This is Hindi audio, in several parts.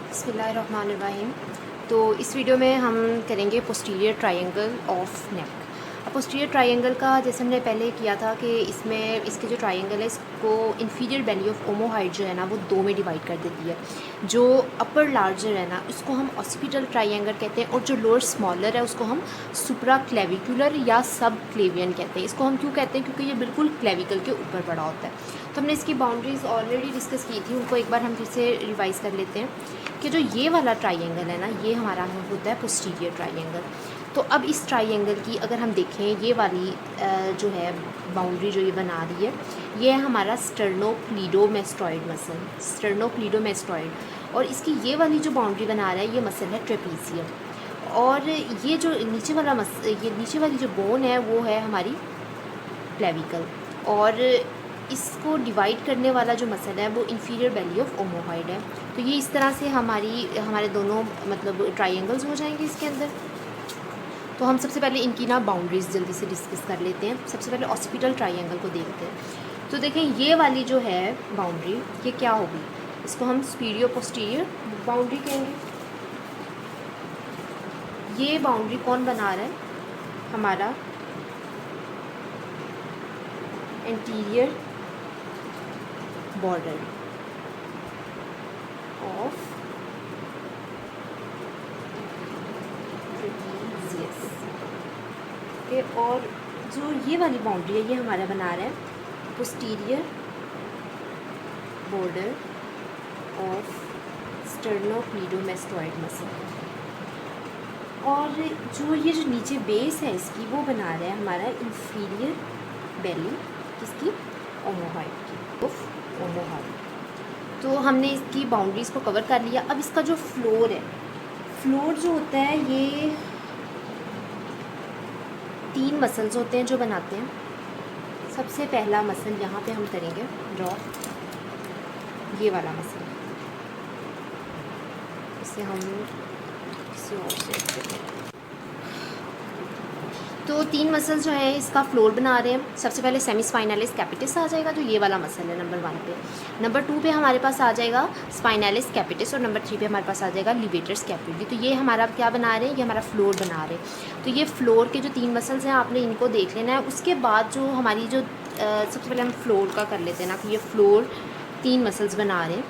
बिस्मिल्लाहिर्रहमानिर्रहीम। तो इस वीडियो में हम करेंगे पोस्टीरियर ट्रायंगल ऑफ नेक। अब पोस्टीरियर ट्रायंगल का जैसे हमने पहले किया था कि इसमें इसके जो ट्रायंगल है इसको इंफीरियर बेली ऑफ ओमोहाइड जो है ना वो दो में डिवाइड कर देती है। जो अपर लार्जर है ना उसको हम ऑसिपिटल ट्रायंगल कहते हैं और जो लोअर स्मॉलर है उसको हम सुप्रा क्लेविकुलर या सब क्लेवियन कहते हैं। इसको हम क्यों कहते हैं? क्योंकि ये बिल्कुल क्लेविकल के ऊपर पड़ा होता है। तो हमने इसकी बाउंड्रीज़ ऑलरेडी डिस्कस की थी, उनको एक बार हम फिर से रिवाइज़ कर लेते हैं कि जो ये वाला ट्रायंगल है ना ये हमारा होता है पोस्टीरियर ट्रायंगल। तो अब इस ट्रायंगल की अगर हम देखें ये वाली जो है बाउंड्री जो ये बना रही है ये है हमारा स्टर्नोक्लीडोमेस्टॉइड मसल, स्टर्नोक्लीडोमेस्टॉइड। और इसकी ये वाली जो बाउंड्री बना रहा है ये मसल है ट्रेपीजियम। और ये जो नीचे वाला ये नीचे वाली जो बोन है वो है हमारी क्लेविकल। और इसको डिवाइड करने वाला जो मसल है वो इंफीरियर बेली ऑफ ओमोहाइड है। तो ये इस तरह से हमारे दोनों मतलब ट्रायंगल्स हो जाएंगे इसके अंदर। तो हम सबसे पहले इनकी ना बाउंड्रीज़ जल्दी से डिस्कस कर लेते हैं। सबसे पहले ऑसिपिटल ट्रायंगल को देखते हैं। तो देखें ये वाली जो है बाउंड्री ये क्या होगी, इसको हम स्पीडियो पोस्टीरियर बाउंड्री कहेंगे। ये बाउंड्री कौन बना रहा है? हमारा एंटीरियर बॉर्डर ऑफ ट्रेपीजियस के। और जो ये वाली बाउंड्री है ये हमारा बना रहा है पोस्टीरियर बॉर्डर ऑफ स्टर्नोक्लीडोमेस्टॉइड मसल। और जो नीचे बेस है इसकी वो बना रहा है हमारा इंफीरियर बेली किसकी? ओमोहाइड की, ओमोहाइड। तो हमने इसकी बाउंड्रीज़ को कवर कर लिया। अब इसका जो फ्लोर है, फ्लोर जो होता है ये 3 मसल्स होते हैं जो बनाते हैं। सबसे पहला मसल यहाँ पे हम करेंगे ड्रॉ, ये वाला मसल। इसे हम किसी और से करेंगे। तो 3 मसल्स जो है इसका फ्लोर बना रहे हैं। सबसे पहले सेमी स्पाइनलिस कैपिटिस आ जाएगा जो ये वाला मसल है नंबर 1 पे। नंबर 2 पे हमारे पास आ जाएगा स्पाइनलिस कैपिटिस और नंबर 3 पे हमारे पास आ जाएगा लिवेटर स्कैपुली। तो ये हमारा क्या बना रहे हैं? ये हमारा फ्लोर बना रहे हैं। तो ये फ्लोर के जो 3 मसल्स हैं आपने इनको देख लेना है। उसके बाद जो हमारी जो सबसे पहले हम फ्लोर का कर लेते हैं ना कि ये फ्लोर 3 मसल्स बना रहे हैं।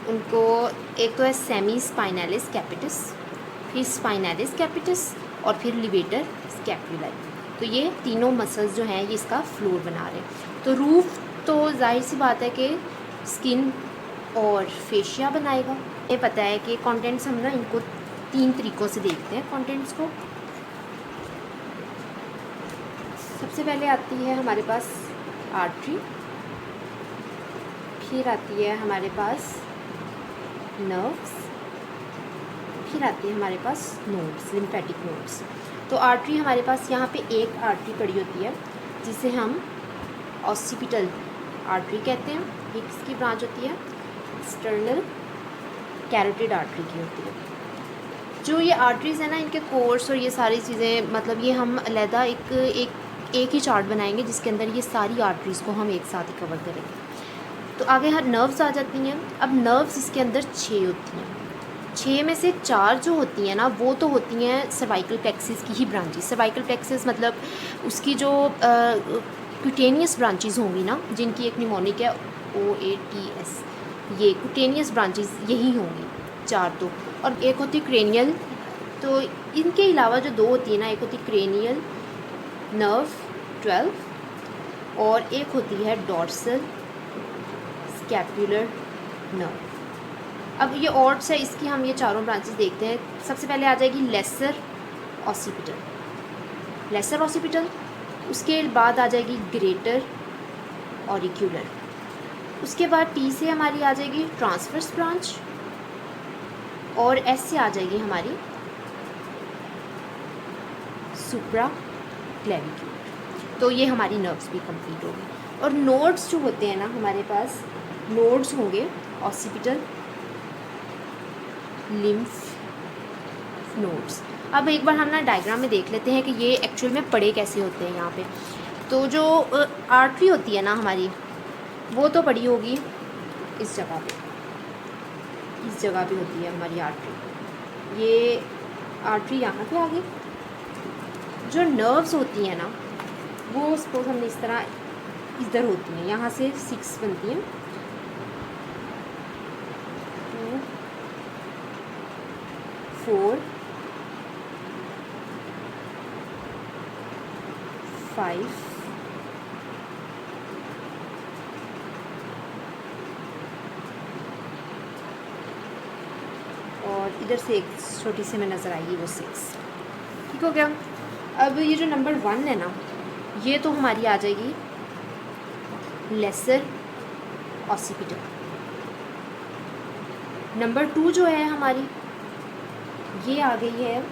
उनको एक तो है सेमी स्पाइनलिस कैपिटिस, फिर स्पाइनलिस कैपिटिस और फिर लिवेटर स्कैपुलाई। तो ये तीनों मसल्स जो हैं ये इसका फ्लोर बना रहे हैं। तो रूफ तो जाहिर सी बात है कि स्किन और फेशिया बनाएगा। ये पता है कि कंटेंट्स हम ना इनको 3 तरीक़ों से देखते हैं कंटेंट्स को। सबसे पहले आती है हमारे पास आर्टरी, फिर आती है हमारे पास नर्व्स, फिर आती है हमारे पास नोड्स, लिम्फेटिक नोड्स। तो आर्टरी हमारे पास यहाँ पे एक आर्टरी पड़ी होती है जिसे हम ऑसिपिटल आर्टरी कहते हैं। ये किसकी ब्रांच होती है? एक्सटर्नल कैरोटिड आर्टरी की होती है। जो ये आर्टरीज़ है ना इनके कोर्स और ये सारी चीज़ें मतलब ये हम अलहदा एक ही चार्ट बनाएंगे जिसके अंदर ये सारी आर्टरीज़ को हम एक साथ ही कवर करेंगे। तो आगे हर नर्व्स आ जाती हैं। अब नर्व्स इसके अंदर 6 होती हैं। 6 में से 4 जो होती हैं ना वो तो होती हैं सर्वाइकल प्लेक्सिस की ही ब्रांचेस। सर्वाइकल प्लेक्सिस मतलब उसकी जो क्यूटेनियस ब्रांचेस होंगी ना, जिनकी एक निमोनिक है OATS, ये क्यूटेनियस ब्रांचेस यही होंगी 4 तो। और एक होती क्रेनियल। तो इनके अलावा जो 2 होती है ना, एक होती क्रेनियल नर्व 12 और एक होती है डॉर्सल स्कैपुलर नर्व। अब ये ऑर्ड्स है, इसकी हम ये चारों ब्रांचेस देखते हैं। सबसे पहले आ जाएगी लेसर ऑसिपिटल, लेसर ऑसिपिटल। उसके बाद आ जाएगी ग्रेटर ऑरिक्यूलर। उसके बाद T से हमारी आ जाएगी ट्रांसवर्स ब्रांच और S से आ जाएगी हमारी सुप्रा क्लेविकुलर। तो ये हमारी नर्व्स भी कंप्लीट होगी। और नोड्स जो होते हैं ना हमारे पास, नोड्स होंगे ऑसिपिटल लिम्फ नोड्स। अब एक बार हम ना डायग्राम में देख लेते हैं कि ये एक्चुअल में पड़े कैसे होते हैं यहाँ पे। तो जो आर्टरी होती है ना हमारी वो तो पड़ी होगी इस जगह पे, इस जगह पे होती है हमारी आर्टरी। ये आर्टरी यहाँ पे आ गई। जो नर्व्स होती हैं ना वो सपोज हमने इस तरह इधर होती हैं, यहाँ से 6 बनती हैं, 2 4 5 और इधर से एक छोटी सी में नज़र आएगी वो 6। ठीक हो गया। अब ये जो नंबर 1 है ना ये तो हमारी आ जाएगी लेसर ऑसिपिटल। नंबर 2 जो है हमारी ये आ गई है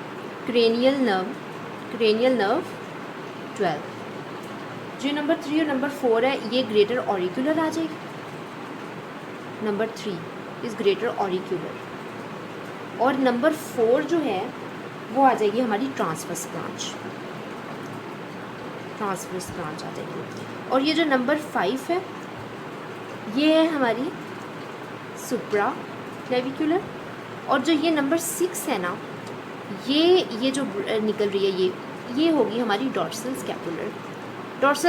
क्रेनियल नर्व 12। जो नंबर 3 और नंबर 4 है ये ग्रेटर ऑरिक्यूलर आ जाएगी। Number 3 is greater auricular. और नंबर 4 जो है वो आ जाएगी हमारी ट्रांसवर्स ब्रांच आ जाएगी। और ये जो नंबर 5 है ये है हमारी सुप्रा क्लेविकुलर। और जो ये नंबर 6 है ना ये जो निकल रही है ये होगी हमारी डॉर्सल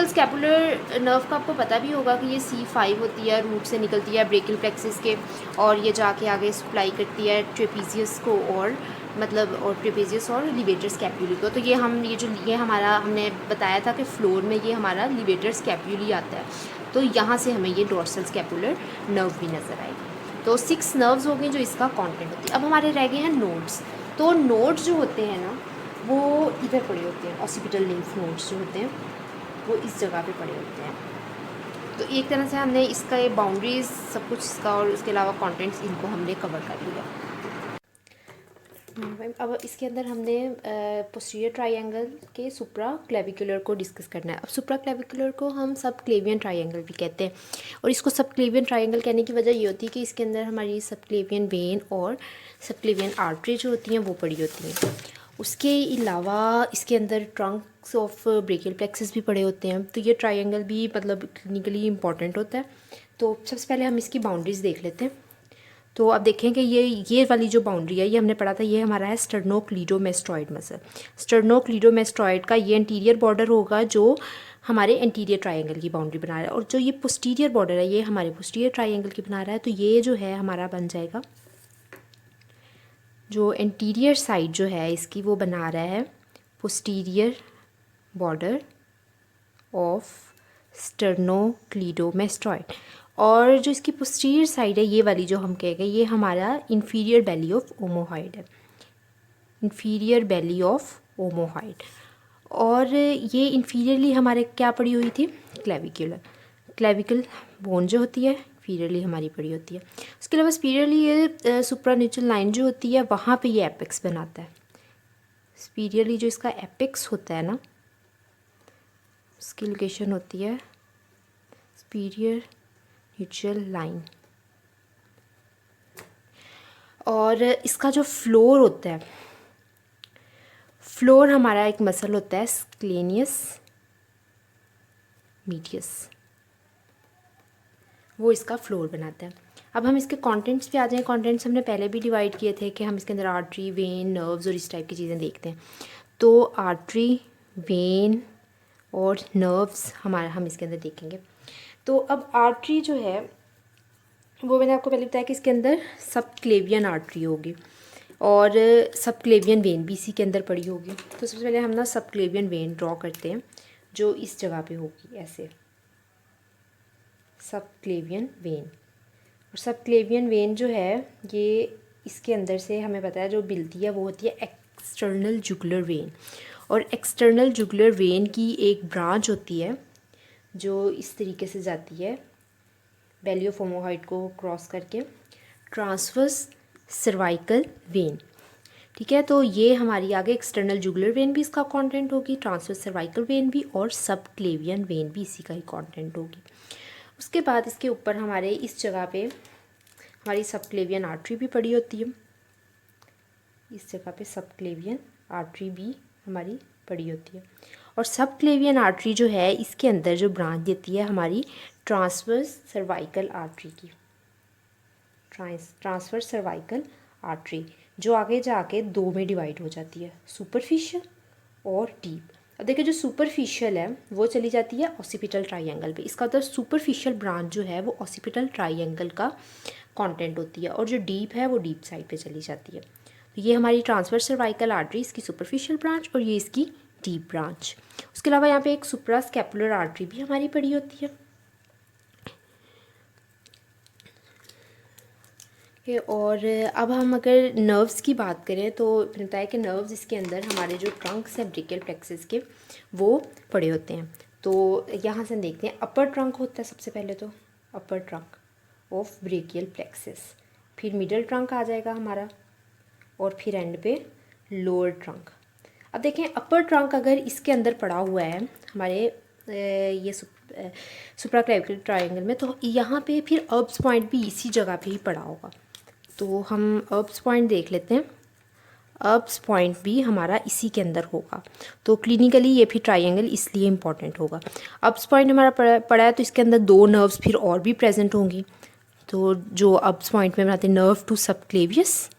स्कैपुलर नर्व का आपको पता भी होगा कि ये C5 होती है, रूट से निकलती है ब्रेकियल प्लेक्सिस के, और ये जाके आगे सप्लाई करती है ट्रेपीजियस को और ट्रेपीजियस और लिवेटर स्कैपुली को। तो ये हमारा हमने बताया था कि फ्लोर में ये हमारा लिवेटर स्कैपुली आता है, तो यहाँ से हमें ये डॉर्सल स्कैपुलर नर्व भी नज़र आएगी। तो 6 नर्व्स हो गई जो इसका कंटेंट होती है। अब हमारे रह गए हैं नोड्स। तो नोड्स जो होते हैं ना वो इधर पड़े होते हैं, ऑसिपिटल लिम्फ नोड्स जो होते हैं वो इस जगह पे पड़े होते हैं। तो एक तरह से हमने इसका ये बाउंड्रीज सब कुछ इसका और उसके अलावा कंटेंट्स इनको हमने कवर कर लिया। अब इसके अंदर हमने पोस्टीरियर ट्रायंगल के सुप्रा क्लेविकुलर को डिस्कस करना है। अब सुप्रा क्लेविकुलर को हम सब क्लेवियन ट्रायंगल भी कहते हैं, और इसको सब क्लेवियन ट्रायंगल कहने की वजह ये होती है कि इसके अंदर हमारी सब क्लेवियन वेन और सब क्लेवियन आर्टरी जो होती हैं वो पड़ी होती हैं। उसके अलावा इसके अंदर ट्रंक्स ऑफ ब्रेकियल प्लेक्सस भी पड़े होते हैं। तो ये ट्रायंगल भी मतलब क्लिनिकली इंपॉर्टेंट होता है। तो सबसे पहले हम इसकी बाउंड्रीज़ देख लेते हैं। तो अब देखें कि ये वाली जो बाउंड्री है ये हमने पढ़ा था, ये हमारा है स्टर्नोक्लीडोमेस्टॉइड मसल। स्टर्नोक्लीडोमेस्टॉइड का ये इंटीरियर बॉर्डर होगा जो हमारे इंटीरियर ट्रायंगल की बाउंड्री बना रहा है, और जो ये पोस्टीरियर बॉर्डर है ये हमारे पोस्टीरियर ट्रायंगल की बना रहा है। तो ये जो है हमारा बन जाएगा, जो इंटीरियर साइड जो है इसकी वो बना रहा है पोस्टीरियर बॉर्डर ऑफ स्टर्नोक्लीडोमेस्टॉइड। और जो इसकी पोस्टीरियर साइड है ये वाली जो हम कह गए ये हमारा इंफीरियर बेली ऑफ ओमोहॉइड है, इंफीरियर बेली ऑफ ओमोहॉइड। और ये इंफीरियरली हमारे क्या पड़ी हुई थी, क्लेविकल बोन जो होती है इंफीरियरली हमारी पड़ी होती है। उसके अलावा स्पीरियरली ये सुप्रान्यूचल लाइन जो होती है वहाँ पे ये एपेक्स बनाता है। स्पीरियरली जो इसका एपेक्स होता है ना उसकी लोकेशन होती है स्पीरियर न्यूट्रल लाइन। और इसका जो फ्लोर होता है, फ्लोर हमारा एक मसल होता है स्क्लेनियस मीडियस, वो इसका फ्लोर बनाता है। अब हम इसके कंटेंट्स पे आ जाएं। कंटेंट्स हमने पहले भी डिवाइड किए थे कि हम इसके अंदर आर्टरी, वेन, नर्व्स और इस टाइप की चीज़ें देखते हैं। तो आर्टरी, वेन और नर्व्स हम इसके अंदर देखेंगे। तो अब आर्टरी जो है वो मैंने आपको पहले बताया कि इसके अंदर सब क्लेवियन आर्टरी होगी और सब क्लेवियन वेन भी इसी के अंदर पड़ी होगी। तो सबसे पहले हम ना सब क्लेवियन वेन ड्रॉ करते हैं जो इस जगह पे होगी, ऐसे सब क्लेवियन वेन। और सब क्लेवियन वेन जो है ये इसके अंदर से हमें पता है जो मिलती है वो होती है एक्सटर्नल जुगुलर वेन। और एक्सटर्नल जुगुलर वेन की एक ब्रांच होती है जो इस तरीके से जाती है बेली ऑफ ओमोहॉइड को क्रॉस करके, ट्रांसवर्स सर्वाइकल वेन। ठीक है, तो ये हमारी आगे एक्सटर्नल जुगुलर वेन भी इसका कंटेंट होगी, ट्रांसवर्स सर्वाइकल वेन भी, और सब क्लेवियन वेन भी इसी का ही कंटेंट होगी। उसके बाद इसके ऊपर हमारे इस जगह पे हमारी सब क्लेवियन आर्टरी भी पड़ी होती है। इस जगह पे सब क्लेवियन आर्टरी भी हमारी पड़ी होती है। और सब क्लेवियन आर्टरी जो है इसके अंदर जो ब्रांच देती है हमारी ट्रांसवर्स सर्वाइकल आर्टरी की, ट्रांसवर्स सर्वाइकल आर्टरी, जो आगे जाके दो में डिवाइड हो जाती है, सुपरफिशियल और डीप। अब देखिए जो सुपरफिशियल है वो चली जाती है ऑसिपिटल ट्राइंगल पे, इसका मतलब सुपरफिशियल ब्रांच जो है वो ऑसिपिटल ट्राइंगल का कंटेंट होती है, और जो डीप है वो डीप साइड पे चली जाती है। तो ये हमारी ट्रांसवर्स सर्वाइकल आर्टरी, इसकी सुपरफिशियल ब्रांच, और ये इसकी डीप ब्रांच। उसके अलावा यहाँ पे एक सुप्रास्कैपुलर आर्टरी भी हमारी पड़ी होती है। और अब हम अगर नर्व्स की बात करें तो बताया कि नर्व्स इसके अंदर हमारे जो ट्रंक्स हैं ब्रेकियल प्लेक्सस के वो पड़े होते हैं। तो यहाँ से देखते हैं, अपर ट्रंक होता है सबसे पहले, तो अपर ट्रंक ऑफ ब्रेकियल प्लेक्सस, फिर मिडल ट्रंक आ जाएगा हमारा, और फिर एंड पे लोअर ट्रंक। अब देखें अपर ट्रंक अगर इसके अंदर पड़ा हुआ है हमारे ये सुप्राक्लेविकुलर ट्रायंगल में, तो यहाँ पे फिर अर्ब्स पॉइंट भी इसी जगह पे ही पड़ा होगा। तो हम अर्ब्स पॉइंट देख लेते हैं। अर्ब्स पॉइंट भी हमारा इसी के अंदर होगा, तो क्लिनिकली ये फिर ट्रायंगल इसलिए इम्पॉर्टेंट होगा। अर्ब्स पॉइंट हमारा पड़ा है तो इसके अंदर दो नर्व्स फिर और भी प्रेजेंट होंगी, तो जो अर्ब्स पॉइंट में बनाते हैं नर्व टू सबक्लेवियस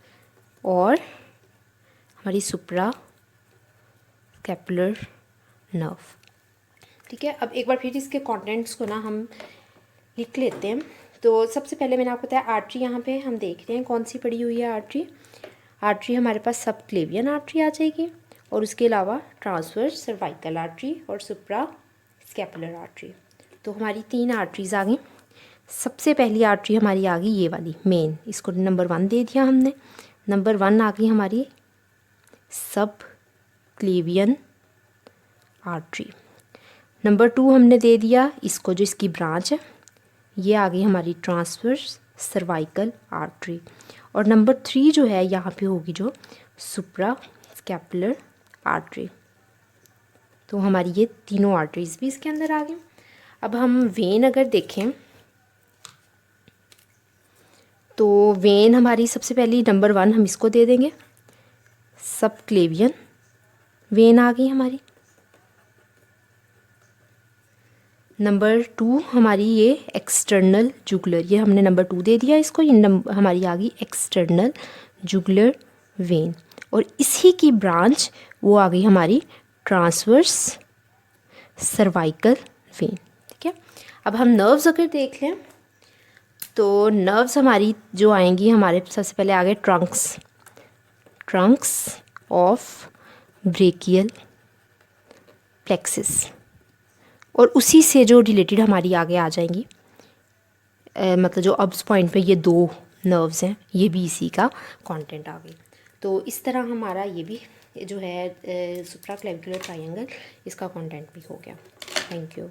और हमारी सुप्रा कैपुलर नर्व। ठीक है, अब एक बार फिर इसके कंटेंट्स को ना हम लिख लेते हैं। तो सबसे पहले मैंने आपको बताया आर्टरी, यहाँ पे हम देख रहे हैं कौन सी पड़ी हुई है आर्टरी। आर्टरी हमारे पास सबक्लेवियन आर्टरी आ जाएगी, और उसके अलावा ट्रांसवर्स सर्वाइकल आर्टरी और सुप्रा स्कैपुलर आर्टरी। तो हमारी तीन आर्टरीज आ गई। सबसे पहली आर्टरी हमारी आ गई ये वाली मेन, इसको नंबर 1 दे दिया हमने। नंबर 1 आ गई हमारी सब क्लेवियन आर्टरी। नंबर 2 हमने दे दिया इसको, जो इसकी ब्रांच है, ये आ गई हमारी ट्रांसवर्स सर्वाइकल आर्टरी। और नंबर 3 जो है यहाँ पे होगी जो सुप्रा स्कैपुलर आर्टरी। तो हमारी ये तीनों आर्टरीज भी इसके अंदर आ गई। अब हम वेन अगर देखें तो वेन हमारी सबसे पहली नंबर 1 हम इसको दे देंगे, सब क्लेवियन वेन आ गई हमारी। नंबर 2 हमारी ये एक्सटर्नल जुगुलर, ये हमने नंबर 2 दे दिया इसको, ये हमारी आ गई एक्सटर्नल जुगुलर वेन, और इसी की ब्रांच वो आ गई हमारी ट्रांसवर्स सर्वाइकल वेन। ठीक है, अब हम नर्व्स अगर देख लें तो नर्व्स हमारी जो आएंगी, हमारे सबसे पहले आ गए ट्रंक्स ऑफ ब्रेकियल प्लेक्सस, और उसी से जो रिलेटेड हमारी आगे आ जाएंगी, मतलब जो अब्स पॉइंट पे ये दो नर्व्स हैं, ये भी इसी का कंटेंट आ गई। तो इस तरह हमारा ये भी जो है सुप्राक्लेविकुलर ट्रायंगल, इसका कंटेंट भी हो गया। Thank you.